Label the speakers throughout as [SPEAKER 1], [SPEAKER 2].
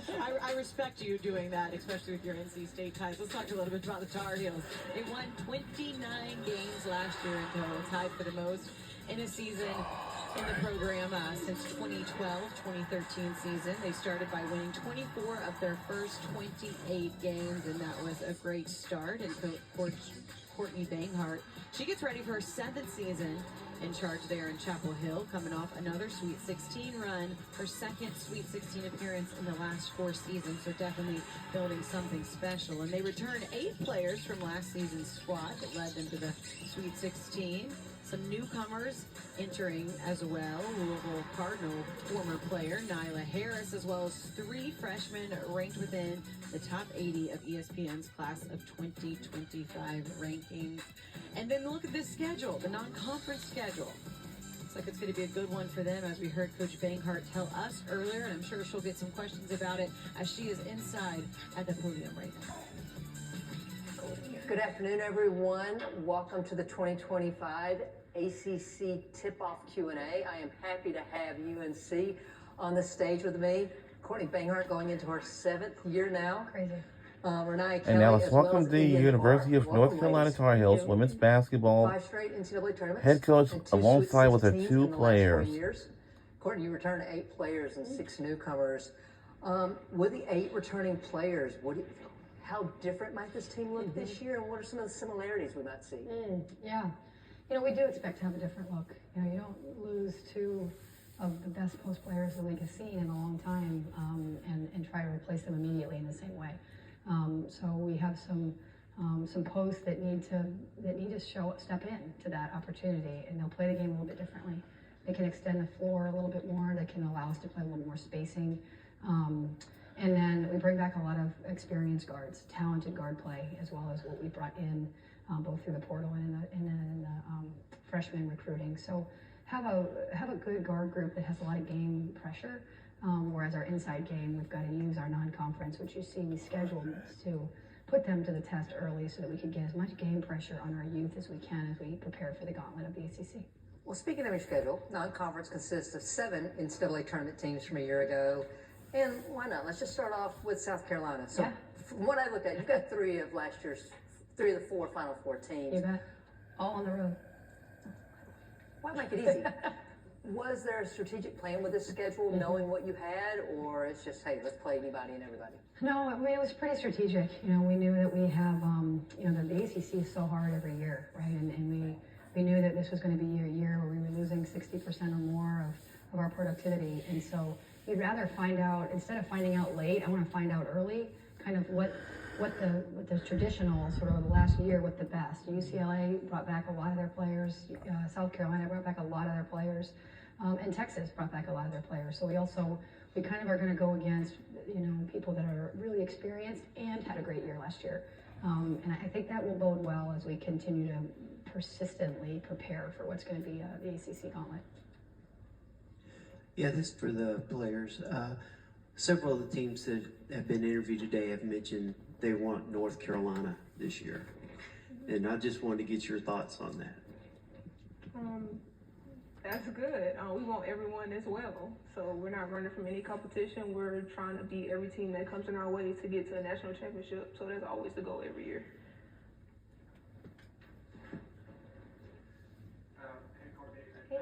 [SPEAKER 1] I respect you doing that, especially with your NC State ties. Let's talk a little bit about the Tar Heels. They won 29 games last year in total, tied for the most in a season in the program since 2012-2013 season. They started by winning 24 of their first 28 games, and that was a great start. And Coach Courtney Banghart, she gets ready for her 7th season in charge there in Chapel Hill, coming off another Sweet 16 run, her 2nd Sweet 16 appearance in the last 4 seasons, so definitely building something special. And they returned 8 players from last season's squad that led them to the Sweet 16. Some newcomers entering as well. Louisville Cardinal former player Nyla Harris, as well as 3 freshmen ranked within the top 80 of ESPN's class of 2025 rankings. And then look at this schedule, the non-conference schedule. Looks like it's going to be a good one for them, as we heard Coach Banghart tell us earlier, and I'm sure she'll get some questions about it as she is inside at the podium right now.
[SPEAKER 2] Good afternoon, everyone. Welcome to the 2025 ACC Tip-Off Q&A. I am happy to have UNC on the stage with me. Courtney Banghart going into her 7th year now.
[SPEAKER 3] Crazy.
[SPEAKER 2] Renee Kelly,
[SPEAKER 4] And now let's
[SPEAKER 2] as well
[SPEAKER 4] welcome
[SPEAKER 2] as
[SPEAKER 4] the
[SPEAKER 2] Ian
[SPEAKER 4] University of
[SPEAKER 2] Barr.
[SPEAKER 4] North
[SPEAKER 2] Welcome,
[SPEAKER 4] Carolina
[SPEAKER 2] ladies.
[SPEAKER 4] Tar Heels
[SPEAKER 2] You.
[SPEAKER 4] women's basketball
[SPEAKER 2] 5 straight NCAA tournaments.
[SPEAKER 4] head coach
[SPEAKER 2] and 2
[SPEAKER 4] alongside
[SPEAKER 2] Sweet
[SPEAKER 4] with her
[SPEAKER 2] 16s
[SPEAKER 4] 2
[SPEAKER 2] in the last 4
[SPEAKER 4] players.
[SPEAKER 2] years. Courtney, you returned 8 players and 6 newcomers. With the 8 returning players, how different might this team look this year, and what are some of the similarities we might see?
[SPEAKER 3] Yeah. You know, we do expect to have a different look. You know, you don't lose 2 of the best post players the league has seen in a long time and try to replace them immediately in the same way. So we have some posts that need to step in to that opportunity, and they'll play the game a little bit differently. They can extend the floor a little bit more. They can allow us to play a little more spacing. And then we bring back a lot of experienced guards, talented guard play, as well as what we brought in both through the portal and in the freshman recruiting. So have a good guard group that has a lot of game pressure. Whereas our inside game, we've got to use our non-conference, which you see we scheduled to put them to the test early so that we could get as much game pressure on our youth as we can as we prepare for the gauntlet of the ACC.
[SPEAKER 2] Well, speaking of your schedule, non-conference consists of 7 NCAA tournament teams from a year ago. And why not? Let's just start off with South Carolina. So from what I looked at, you've got 3 of last year's, 3 of the 4 Final Four teams.
[SPEAKER 3] You bet. All on the road.
[SPEAKER 2] Why make it easy? Was there a strategic plan with this schedule, knowing what you had, or it's just, hey, let's play anybody and everybody?
[SPEAKER 3] No, I mean, it was pretty strategic. You know, we knew that we have, you know, the ACC is so hard every year, right? And we knew that this was going to be a year where we were losing 60% or more of our productivity. And so we'd rather find out, instead of finding out late, I want to find out early, kind of what the traditional sort of the last year, what the best. UCLA brought back a lot of their players. South Carolina brought back a lot of their players. And Texas brought back a lot of their players. So we kind of are going to go against, you know, people that are really experienced and had a great year last year. And I think that will bode well as we continue to persistently prepare for what's going to be the ACC gauntlet.
[SPEAKER 5] Yeah, this is for the players. Several of the teams that have been interviewed today have mentioned they want North Carolina this year. And I just wanted to get your thoughts on that.
[SPEAKER 6] That's good. We want everyone as well. So we're not running from any competition. We're trying to beat every team that comes in our way to get to a national championship. So that's always the goal every year.
[SPEAKER 7] I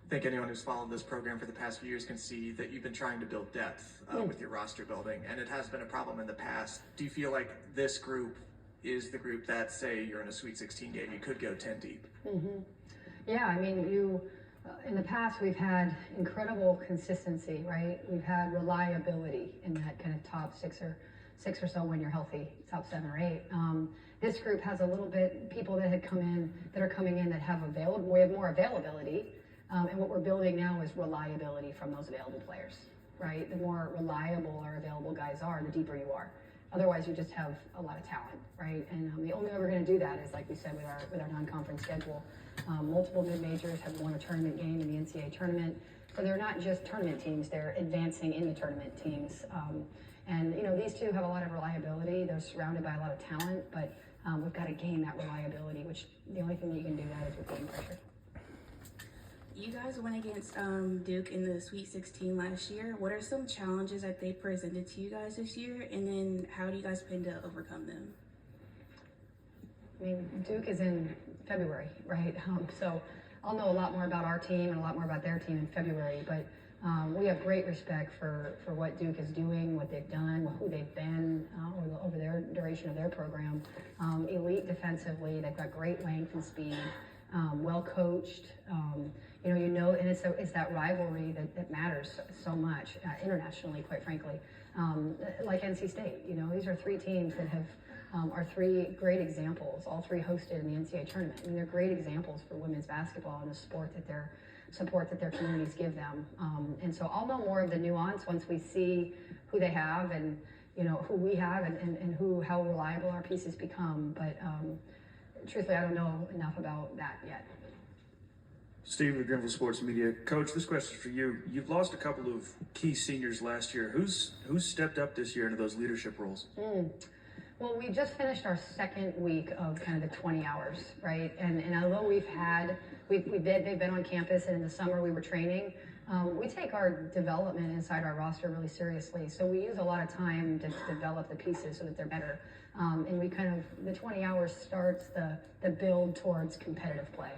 [SPEAKER 7] think anyone who's followed this program for the past few years can see that you've been trying to build depth with your roster building, and it has been a problem in the past. Do you feel like this group is the group that, say, you're in a Sweet 16 game, you could go 10 deep?
[SPEAKER 3] Yeah, I mean, in the past, we've had incredible consistency, right? We've had reliability in that kind of top six or so when you're healthy, top 7 or 8. This group has a little bit people that are coming in that have we have more availability. And what we're building now is reliability from those available players, right? The more reliable our available guys are, the deeper you are. Otherwise, you just have a lot of talent, right? And the only way we're going to do that is, like we said, with our non-conference schedule. Multiple mid-majors have won a tournament game in the NCAA tournament. So they're not just tournament teams, they're advancing in the tournament teams. And, you know, these 2 have a lot of reliability. They're surrounded by a lot of talent, but we've got to gain that reliability, which the only thing that you can do that is with game pressure.
[SPEAKER 4] You guys went against Duke in the Sweet 16 last year. What are some challenges that they presented to you guys this year, and then how do you guys plan to overcome them?
[SPEAKER 3] I mean, Duke is in February, right? So I'll know a lot more about our team and a lot more about their team in February, but we have great respect for what Duke is doing, what they've done, who they've been over their duration of their program. Elite defensively, they've got great length and speed, well coached. And it's that rivalry that matters so much internationally, quite frankly. Like NC State, these are three teams that are three great examples, all three hosted in the NCAA tournament. And they're great examples for women's basketball and the support that their communities give them. And so I'll know more of the nuance once we see who they have and who we have and how reliable our pieces become. But truthfully, I don't know enough about that yet.
[SPEAKER 8] Steve with Greenville Sports Media. Coach, this question is for you. You've lost a couple of key seniors last year. Who's stepped up this year into those leadership roles?
[SPEAKER 3] Well, we just finished our second week of kind of the 20 hours, right? And although they've been on campus, and in the summer we were training, we take our development inside our roster really seriously. So we use a lot of time to develop the pieces so that they're better. And the 20 hours starts the build towards competitive play.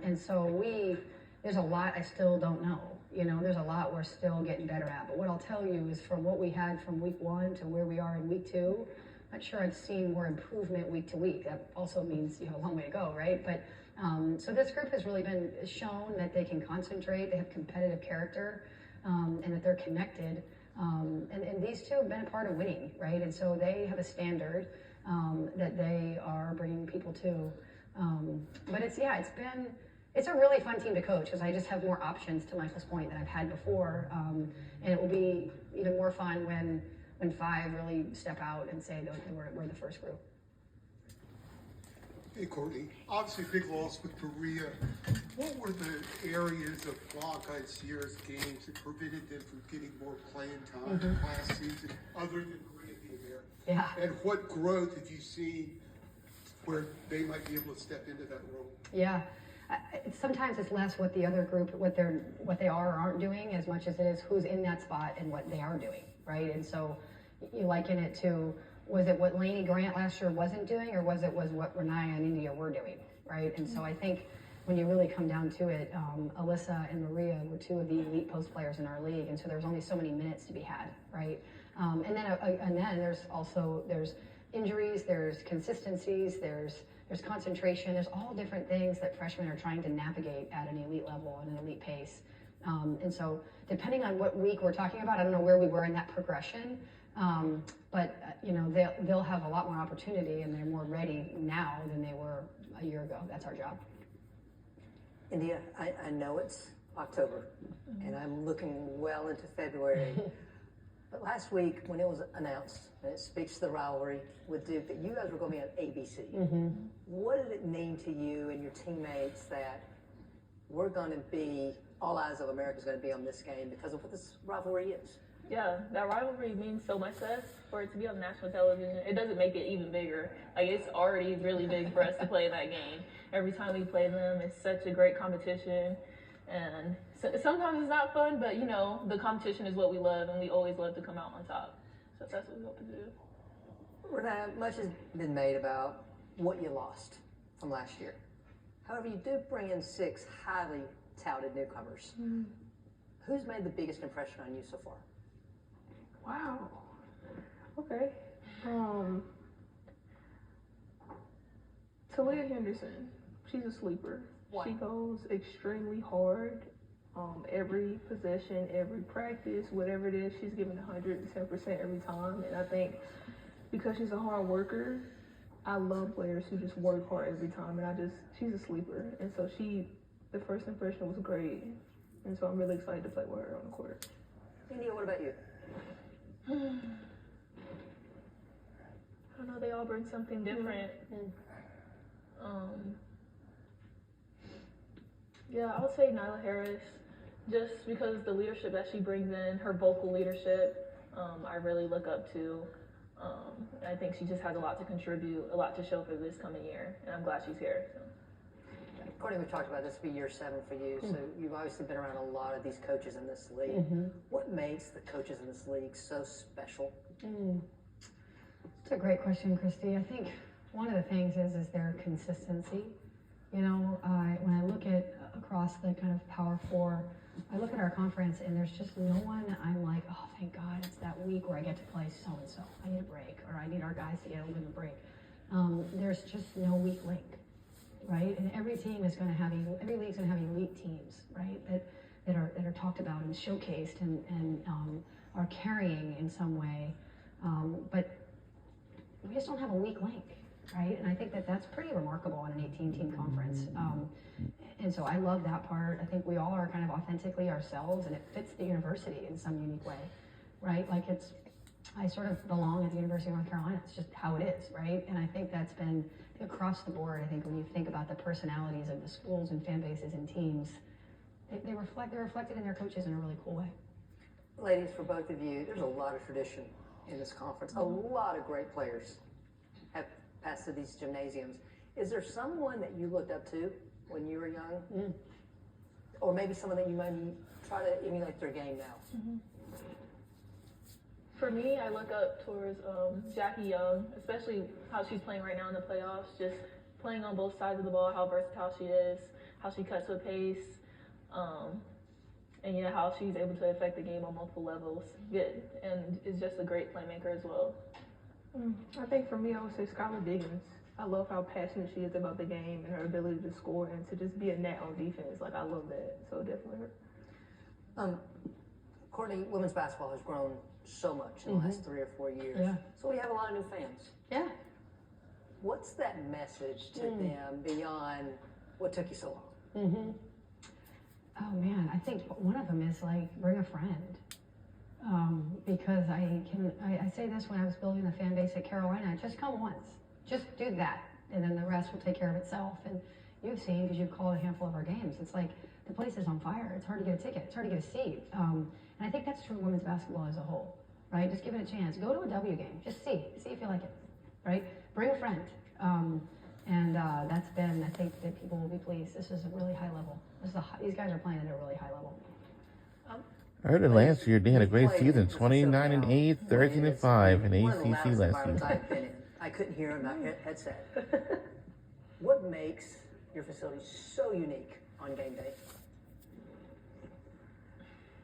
[SPEAKER 3] And so there's a lot I still don't know. There's a lot we're still getting better at. But what I'll tell you is from what we had from week 1 to where we are in week 2, I'm not sure I've seen more improvement week to week. That also means a long way to go, right? But so this group has really been shown that they can concentrate, they have competitive character, and that they're connected. And these two have been a part of winning, right? And so they have a standard that they are bringing people to. But it's a really fun team to coach because I just have more options, to Michael's point, than I've had before. And it will be even more fun when 5 really step out and say that we're the first group.
[SPEAKER 9] Hey, Courtney. Obviously, big loss with Korea. What were the areas of Blanca and Sierra's games that prevented them from getting more playing time last season, other than Korea being there?
[SPEAKER 3] Yeah.
[SPEAKER 9] And what growth have you seen where they might be able to step into that role?
[SPEAKER 3] Yeah. Sometimes it's less what the other group, what they are or aren't doing, as much as it is who's in that spot and what they are doing, right? And so you liken it to, was it what Lainey Grant last year wasn't doing, or was what Renaya and India were doing, right? And so I think when you really come down to it, Alyssa and Maria were two of the elite post players in our league, and so there's only so many minutes to be had, right? And then there's injuries, there's consistencies, there's concentration, there's all different things that freshmen are trying to navigate at an elite level and an elite pace. And so depending on what week we're talking about, I don't know where we were in that progression, but they'll have a lot more opportunity and they're more ready now than they were a year ago. That's our job.
[SPEAKER 2] India, I know it's October, and I'm looking well into February. But last week, when it was announced, and it speaks to the rivalry with Duke, that you guys were going to be on ABC. What did it mean to you and your teammates that we're going to be, all eyes of America is going to be on this game because of what this rivalry is?
[SPEAKER 6] Yeah, that rivalry means so much to us. For it to be on national television, it doesn't make it even bigger. Like, it's already really big for us to play that game. Every time we play them, it's such a great competition. And so, sometimes it's not fun, but the competition is what we love, and we always love to come out on top. So that's what we hope to do.
[SPEAKER 2] Renee, much has been made about what you lost from last year. However, you do bring in 6 highly touted newcomers. Who's made the biggest impression on you so far?
[SPEAKER 6] Wow. Okay. Talia Henderson, she's a sleeper.
[SPEAKER 2] Why?
[SPEAKER 6] She goes extremely hard. Every possession, every practice, whatever it is, she's giving 110% every time. And I think because she's a hard worker, I love players who just work hard every time. And she's a sleeper. And so the first impression was great. And so I'm really excited to play with her on the court.
[SPEAKER 2] India, what about you?
[SPEAKER 6] I don't know, they all bring something different. Yeah, I would say Nyla Harris, just because the leadership that she brings in, her vocal leadership, I really look up to. I think she just has a lot to contribute, a lot to show for this coming year, and I'm glad she's here. So.
[SPEAKER 2] Courtney, we've talked about this will be year 7 for you, so you've obviously been around a lot of these coaches in this league. What makes the coaches in this league so special?
[SPEAKER 3] It's a great question, Christy. I think one of the things is their consistency. You know, when I look at across the kind of Power Four, I look at our conference and there's just no one I'm like, oh, thank God, it's that week where I get to play so-and-so. I need a break, or I need our guys to get a little bit of a break. There's just no weak link, right? And every team is going to have, every league's going to have elite teams, right? That are talked about and showcased and are carrying in some way. But we just don't have a weak link, right? And I think that's pretty remarkable on an 18-team conference. And so I love that part. I think we all are kind of authentically ourselves, and it fits the university in some unique way, right? Like I sort of belong at the University of North Carolina. It's just how it is, right? And I think that's been across the board. I think when you think about the personalities of the schools and fan bases and teams, they're reflected in their coaches in a really cool way.
[SPEAKER 2] Ladies, for both of you, there's a lot of tradition in this conference. A lot of great players have passed through these gymnasiums. Is there someone that you looked up to when you were young? Or maybe someone that you might try to emulate their game now?
[SPEAKER 6] For me, I look up towards Jackie Young, especially how she's playing right now in the playoffs, just playing on both sides of the ball, how versatile she is, how she cuts with pace, and yeah, how she's able to affect the game on multiple levels. Good, and is just a great playmaker as well.
[SPEAKER 10] I think for me, I would say Skylar Diggins. I love how passionate she is about the game and her ability to score and to just be a net on defense. Like, I love that. So definitely her.
[SPEAKER 2] Courtney, women's basketball has grown so much in the last 3 or 4 years.
[SPEAKER 3] Yeah.
[SPEAKER 2] So we have a lot of new fans.
[SPEAKER 3] Yeah.
[SPEAKER 2] What's that message to them beyond what took you so long?
[SPEAKER 3] Oh man, I think one of them is like bring a friend. Because I say this when I was building the fan base at Carolina, just come once, just do that, and then the rest will take care of itself. And you've seen, because you've called a handful of our games, it's like the place is on fire. It's hard to get a ticket. It's hard to get a seat. And I think that's true of women's basketball as a whole, right? Just give it a chance. Go to a W game. Just see if you like it, right? Bring a friend. That's been, I think that people will be pleased. This is a really high level. These guys are playing at a really high level.
[SPEAKER 11] I heard it last year. They had a great season, 29-8, 13-5 in ACC last year.
[SPEAKER 2] I've been in. I couldn't hear on my headset. What makes your facility so unique on game day?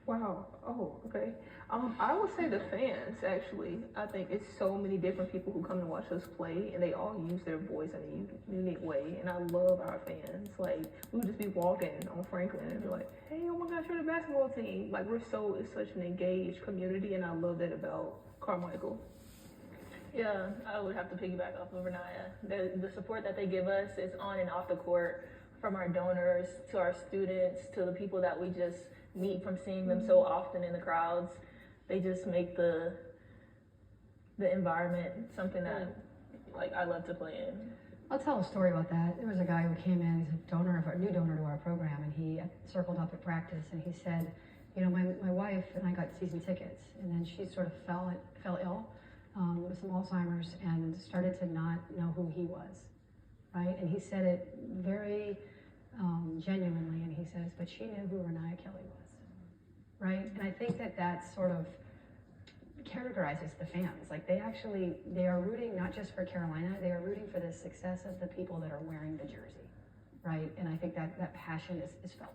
[SPEAKER 10] Wow. Oh, okay. I would say the fans, actually. I think it's so many different people who come to watch us play, and they all use their voice in a unique way, and I love our fans. Like, we would just be walking on Franklin and be like, hey, oh my gosh, you're the basketball team. Like, it's such an engaged community, and I love that about Carmichael.
[SPEAKER 6] Yeah, I would have to piggyback off of Renaya. The support that they give us is on and off the court, from our donors to our students to the people that we just meet from seeing them so often in the crowds. They just make the environment something that like I love to play in.
[SPEAKER 3] I'll tell a story about that. There was a guy who came in, he's a new donor to our program, and he circled up at practice and he said, you know, my wife and I got season tickets, and then she sort of fell ill with some Alzheimer's and started to not know who he was, right? And he said it very genuinely, and he says, but she knew who Renaya Kelly was. Right? And I think that sort of characterizes the fans. Like they are rooting not just for Carolina, they are rooting for the success of the people that are wearing the jersey. Right? And I think that passion is felt.